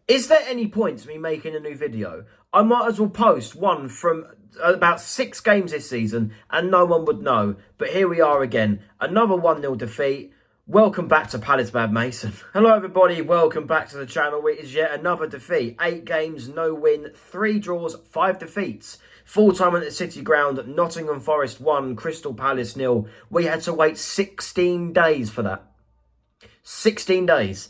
Is there any point to me making a new video? I might as well post one from about 6 games this season and no one would know. But here we are again. Another 1-0 defeat. Welcome back to Palace Bad Mason. Hello everybody, welcome back to the channel. It is yet another defeat. 8 games, no win, 3 draws, 5 defeats. Full time at the City Ground, Nottingham Forest 1, Crystal Palace 0. We had to wait 16 days for that. 16 days.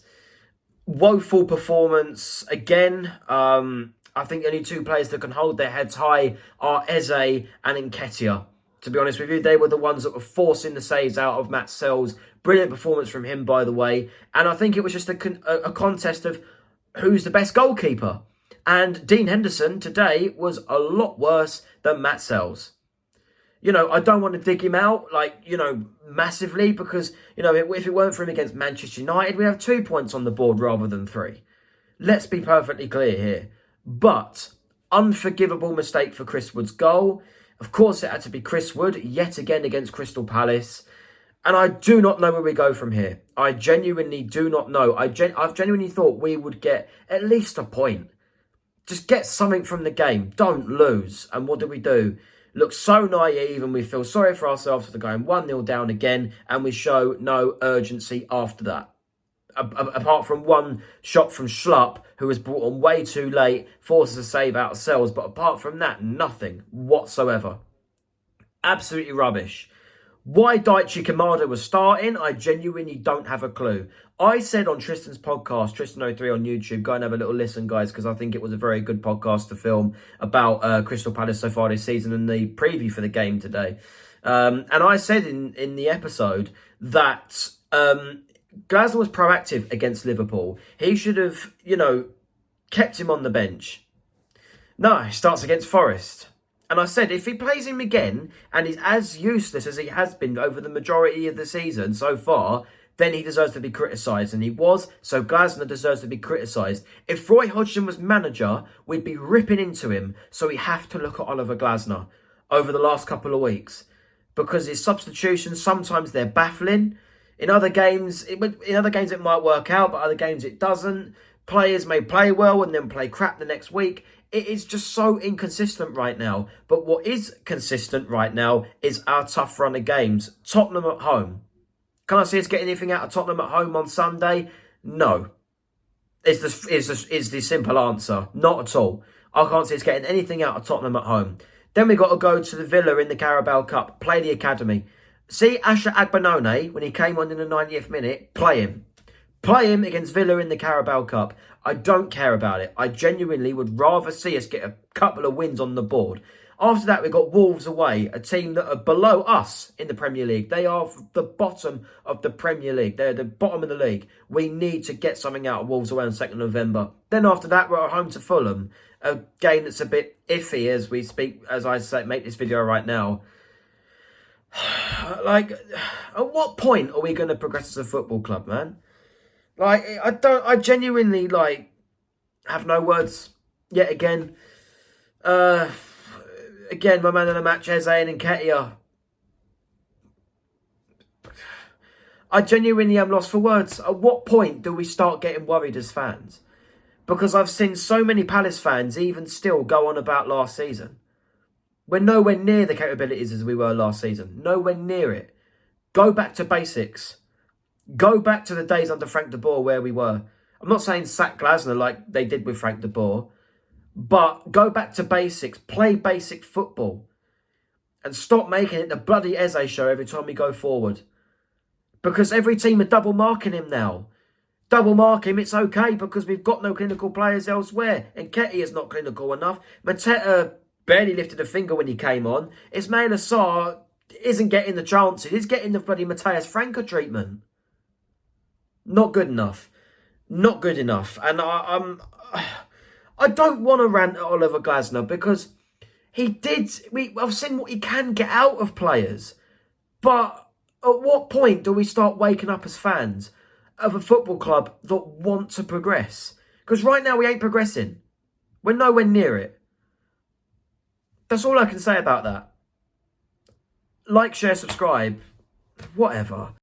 Woeful performance again. I think the only 2 players that can hold their heads high are Eze and Nketiah. To be honest with you, they were the ones that were forcing the saves out of Matt Sells. Brilliant performance from him, by the way. And I think it was just a contest of who's the best goalkeeper. And Dean Henderson today was a lot worse than Matt Sells. You know, I don't want to dig him out, massively, because, if it weren't for him against Manchester United, we'd have 2 points on the board rather than 3. Let's be perfectly clear here. But, unforgivable mistake for Chris Wood's goal. Of course, it had to be Chris Wood, yet again against Crystal Palace. And I do not know where we go from here. I genuinely do not know. I've genuinely thought we would get at least a point. Just get something from the game. Don't lose. And what do? Look so naive and we feel sorry for ourselves for going 1-0 down again, and we show no urgency after that. Apart from one shot from Schlupp, who was brought on way too late, forces a save out of Sells, but apart from that, nothing whatsoever. Absolutely rubbish. Why Daichi Kamada was starting, I genuinely don't have a clue. I said on Tristan's podcast, Tristan03 on YouTube, go and have a little listen, guys, because I think it was a very good podcast to film about Crystal Palace so far this season and the preview for the game today. And I said in the episode that Glasner was proactive against Liverpool. He should have, kept him on the bench. No, he starts against Forest. And I said, if he plays him again and is as useless as he has been over the majority of the season so far, then he deserves to be criticised. And he was, so Glasner deserves to be criticised. If Roy Hodgson was manager, we'd be ripping into him. So we have to look at Oliver Glasner over the last couple of weeks. Because his substitutions, sometimes they're baffling. In other games, it might work out, but other games it doesn't. Players may play well and then play crap the next week. It is just so inconsistent right now. But what is consistent right now is our tough run of games. Tottenham at home. Can I see us get anything out of Tottenham at home on Sunday? No. Is the simple answer. Not at all. I can't see us getting anything out of Tottenham at home. Then we've got to go to the Villa in the Carabao Cup. Play the academy. See Asher Agbanone, when he came on in the 90th minute, play him. Play him against Villa in the Carabao Cup. I don't care about it. I genuinely would rather see us get a couple of wins on the board. After that, we've got Wolves away, a team that are below us in the Premier League. They are the bottom of the Premier League. They're the bottom of the league. We need to get something out of Wolves away on 2nd November. Then after that, we're at home to Fulham. A game that's a bit iffy as we speak, as I say, make this video right now. At what point are we going to progress as a football club, man? I genuinely, have no words yet again. Again, my man of the match, Eze and Nketiah. I genuinely am lost for words. At what point do we start getting worried as fans? Because I've seen so many Palace fans even still go on about last season. We're nowhere near the capabilities as we were last season. Nowhere near it. Go back to basics. Go back to the days under Frank de Boer where we were. I'm not saying sack Glasner like they did with Frank de Boer. But go back to basics. Play basic football. And stop making it the bloody Eze show every time we go forward. Because every team are double marking him now. Double mark him, it's okay because we've got no clinical players elsewhere. And Nketiah is not clinical enough. Mateta barely lifted a finger when he came on. Ismail Assar isn't getting the chances. He's getting the bloody Matthias Franca treatment. Not good enough. Not good enough. And I don't want to rant at Oliver Glasner because I've seen what he can get out of players. But at what point do we start waking up as fans of a football club that want to progress? Because right now we ain't progressing. We're nowhere near it. That's all I can say about that. Like, share, subscribe. Whatever.